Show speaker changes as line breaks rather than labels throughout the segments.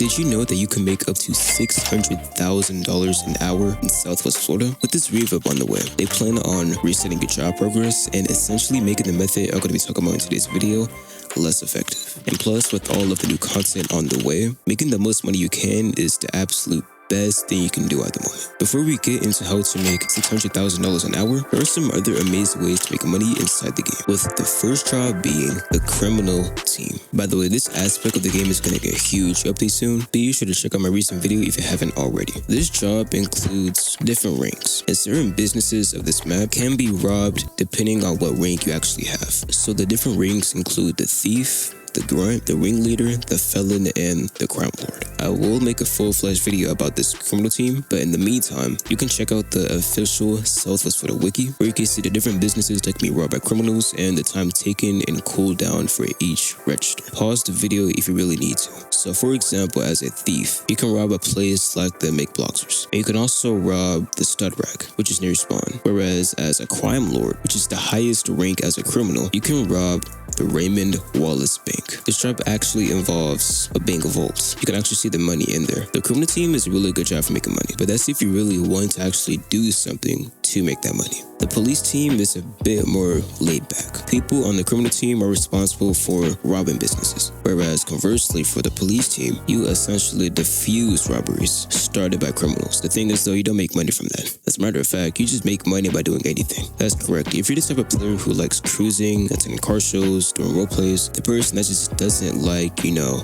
Did you know that you can make up to $600,000 an hour in Southwest Florida? With this revamp on the way, they plan on resetting your job progress and essentially making the method I'm going to be talking about in today's video less effective. And plus, with all of the new content on the way, making the most money you can is the absolute best thing you can do at the moment. Before we get into how to make $600,000 an hour, there are some other amazing ways to make money inside the game, with the first job being the criminal team. By the way, this aspect of the game is going to get a huge update soon. Be sure to check out my recent video if you haven't already. This job includes different ranks, and certain businesses of this map can be robbed depending on what rank you actually have. So the different ranks include the thief, the grunt, the ringleader, the felon, and the crime lord. I will make a full-fledged video about this criminal team, but in the meantime, you can check out the official Southwest Florida wiki, where you can see the different businesses that can be robbed by criminals and the time taken and cooldown for each register. Pause the video if you really need to. So for example, as a thief, you can rob a place like the Make Bloxers, and you can also rob the stud rack, which is near spawn. Whereas as a crime lord, which is the highest rank as a criminal, you can rob the Raymond Wallace Bank. This job actually involves a bank vault. You can actually see the money in there. The criminal team is a really good job for making money, but that's if you really want to actually do something to make that money. The police team is a bit more laid back. People on the criminal team are responsible for robbing businesses, whereas conversely for the police team, you essentially defuse robberies started by criminals. The thing is though, you don't make money from that. As a matter of fact, you just make money by doing anything. That's correct. If you're the type of player who likes cruising, attending car shows, doing role plays, the person that just doesn't like,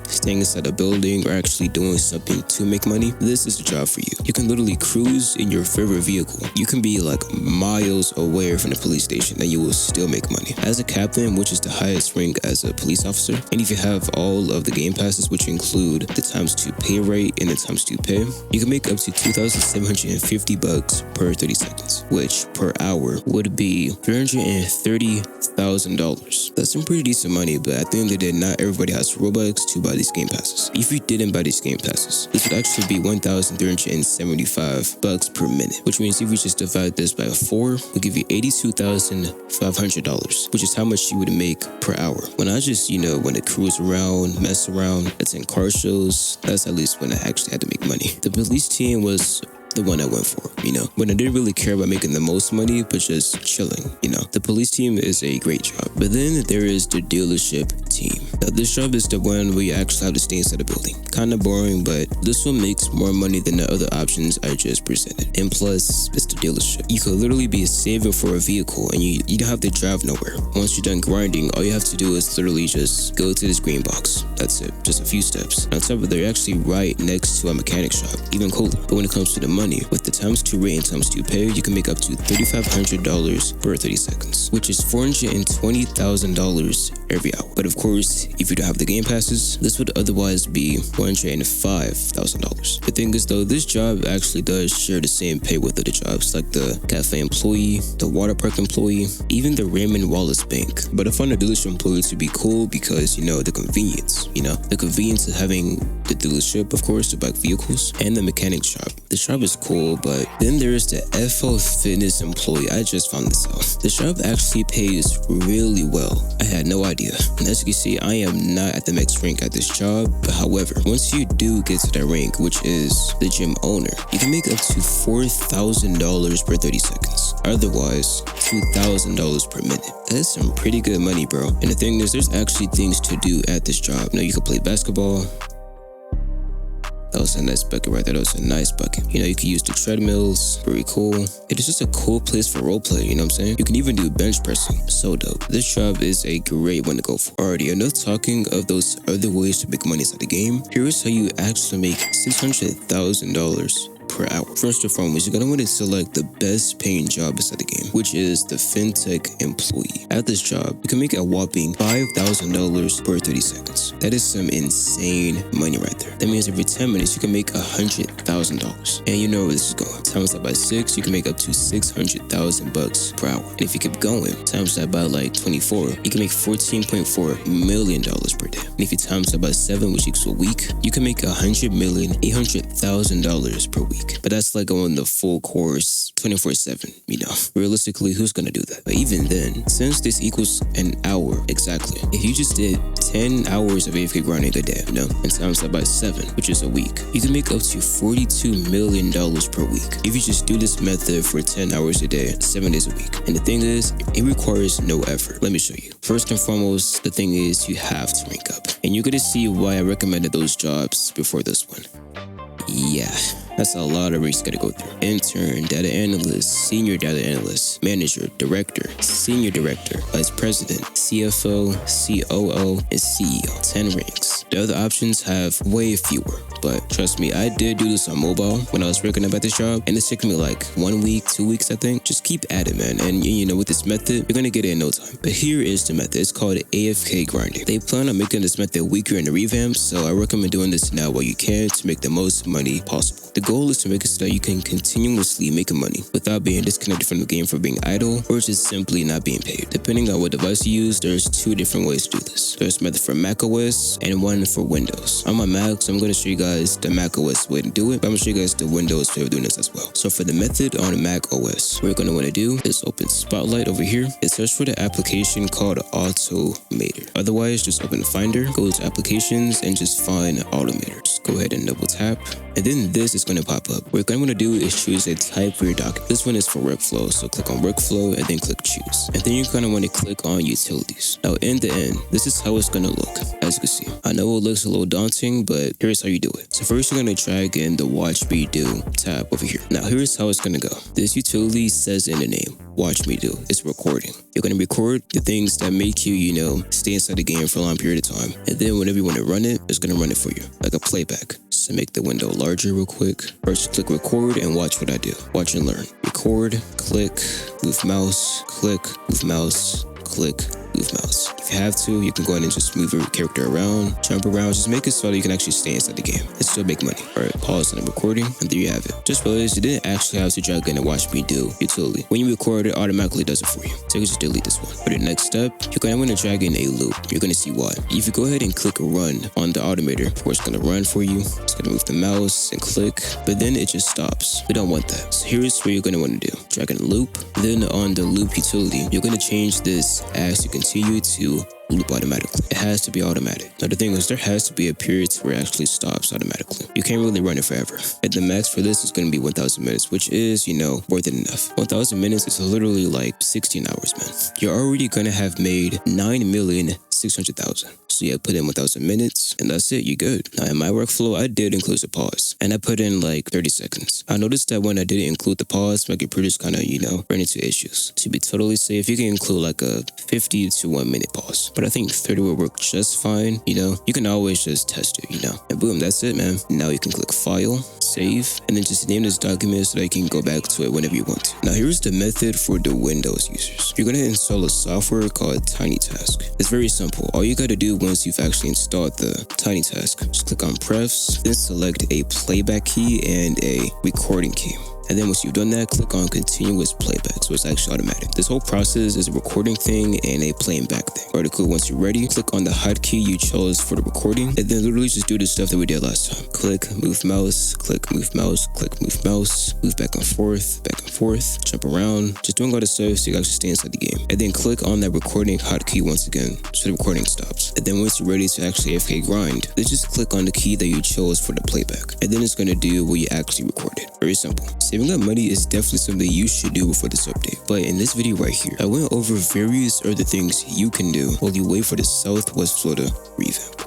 staying inside a building or actually doing something to make money, this is the job for you. You can literally cruise in your favorite vehicle. You can be like miles away from the police station and you will still make money. As a captain, which is the highest rank as a police officer, and if you have all of the game passes, which include the ×2 pay rate and the ×2 pay, you can make up to $2,750 per 30 seconds, which per hour would be $330,000. That's some pretty decent money, but at the end of the day, not everybody has Robux to buy these game passes. If you didn't buy these game passes, this would actually be $1,375 per minute, which means if we just divide this by 4, we'll give you $82,500, which is how much you would make per hour. When I just, want to cruise around, mess around, attend car shows, that's at least when I actually had to make money. The police team was the one I went for, when I didn't really care about making the most money, but just chilling, The police team is a great job. But then there is the dealership team. Now this job is the one where you actually have to stay inside the building. Kinda boring, but this one makes more money than the other options I just presented. And plus, it's the dealership. You could literally be saving for a vehicle and you don't have to drive nowhere. Once you're done grinding, all you have to do is literally just go to this green box. That's it, just a few steps. On top of that, they're actually right next to a mechanic shop, even cooler. But when it comes to the money, with the ×2 rate and ×2 pay, you can make up to $3,500 per 30 seconds, which is $420,000 every hour. But of course, if you don't have the game passes, this would otherwise be $105,000. The thing is though, this job actually does share the same pay with other jobs like the cafe employee, the water park employee, even the Raymond Wallace Bank. But I find the dealership employee to be cool because, the convenience, the convenience of having the dealership, of course, to buy vehicles, and the mechanic shop. The shop is cool, but then there's the FL Fitness employee. I just found this out. The job actually pays really well. I had no idea. And as you can see, I am not at the max rank at this job, but however, once you do get to that rank, which is the gym owner, you can make up to $4,000 per 30 seconds. Otherwise, $2,000 per minute. That's some pretty good money, bro. And the thing is, there's actually things to do at this job. Now, you can play basketball. That was a nice bucket right there. That was a nice bucket. You can use the treadmills. Very cool. It is just a cool place for roleplay, you know what I'm saying? You can even do bench pressing. So dope. This job is a great one to go for. Alrighty, enough talking of those other ways to make money inside the game. Here's how you actually make $600,000 per hour. First and foremost, you're gonna want to select the best paying job inside the game, which is the Fintech employee. At this job, you can make a whopping $5,000 per 30 seconds. That is some insane money right there. That means every 10 minutes, you can make $100,000. And you know where this is going. Times that by 6, you can make up to $600,000 per hour. And if you keep going, times that by like 24, you can make $14.4 million per day. And if you times that by 7, which equals a week, you can make $100,800,000 per week. week. But that's like going the full course 24/7, you know. Realistically, who's gonna do that? But even then, since this equals an hour exactly, if you just did 10 hours of AFK grinding a day, you know, and times that by 7, which is a week, you can make up to $42 million per week if you just do this method for 10 hours a day, 7 days a week. And the thing is, it requires no effort. Let me show you. First and foremost, the thing is you have to rank up. And you're gonna see why I recommended those jobs before this one. Yeah, that's a lot of ranks you gotta go through. Intern, data analyst, senior data analyst, manager, director, senior director, vice president, CFO, COO, and CEO. 10 ranks. The other options have way fewer, but trust me, I did do this on mobile when I was working up at this job, and it's taken me like 1 week, 2 weeks, I think. Just keep at it, man. And you know, with this method, you're gonna get it in no time. But here is the method. It's called AFK grinding. They plan on making this method weaker in the revamp, so I recommend doing this now while you can to make the most money possible. The goal is to make it so that you can continuously make money without being disconnected from the game for being idle or just simply not being paid. Depending on what device you use, there's 2 different ways to do this. There's a method for macOS and one for Windows. On my Mac, so I'm going to show you guys the macOS way to do it, but I'm going to show you guys the Windows way of doing this as well. So for the method on Mac OS, what you're going to want to do is open Spotlight over here and search for the application called Automator. Otherwise, just open Finder, go to Applications, and just find Automator. Just go ahead and double tap, and then this is going to pop up. What you're going to want to do is choose a type for your document. This one is for workflow, so click on workflow and then click choose. And then you're going to want to click on utilities. Now in the end, this is how it's going to look. As you can see, I know it looks a little daunting, but here's how you do it. So first you're going to drag in the watch me do tab over here. Now here's how it's going to go. This utility says in the name, watch me do. It's recording. You're going to record the things that make you, you know, stay inside the game for a long period of time. And then whenever you want to run it, it's going to run it for you, like a playback. So make the window larger real quick. First click record and watch what I do. Watch and learn. Record, click, move mouse, click, move mouse, click, move mouse. If you have to, you can go ahead and just move your character around, jump around, just make it so that you can actually stay inside the game and still make money. Alright, pause on the recording, and there you have it. Just realized you didn't actually have to drag in and watch me do utility. When you record, it automatically does it for you. So you can just delete this one. For the next step, you're going to want to drag in a loop. You're going to see why. If you go ahead and click run on the automator, of course it's going to run for you. It's going to move the mouse and click, but then it just stops. We don't want that. So here's what you're going to want to do. Drag in a loop. Then on the loop utility, you're going to change this as you continue to loop automatically. It has to be automatic. Now the thing is, there has to be a period where it actually stops automatically. You can't really run it forever. And the max for this is going to be 1,000 minutes, which is, you know, more than enough. 1,000 minutes is literally like 16 hours, man. You're already going to have made 9,600,000. So yeah, put in 1,000 minutes and that's it, you're good. Now in my workflow, I did include a pause and I put in like 30 seconds. I noticed that when I didn't include the pause, my computer's kind of, you know, ran into issues. To be totally safe, you can include like a 50 to 1 minute pause. But I think 30 will work just fine, you know. You can always just test it, you know. And boom, that's it, man. Now you can click File, Save, and then just name this document so that you can go back to it whenever you want to. Now here's the method for the Windows users. You're going to install a software called TinyTask. It's very simple. All you got to do once you've actually installed the TinyTask, just click on Prefs, then select a playback key and a recording key. And then once you've done that, click on continuous playback, so it's actually automatic. This whole process is a recording thing and a playing back thing. Alright, cool. Once you're ready, click on the hotkey you chose for the recording, and then literally just do the stuff that we did last time. Click, move mouse, click, move mouse, click, move mouse, move back and forth, jump around, just doing all the stuff so you guys stay inside the game. And then click on that recording hotkey once again, so the recording stops. And then once you're ready to actually AFK grind, then just click on the key that you chose for the playback, and then it's going to do what you actually recorded. Very simple. Saving up money is definitely something you should do before this update. But in this video right here, I went over various other things you can do while you wait for the Southwest Florida revamp.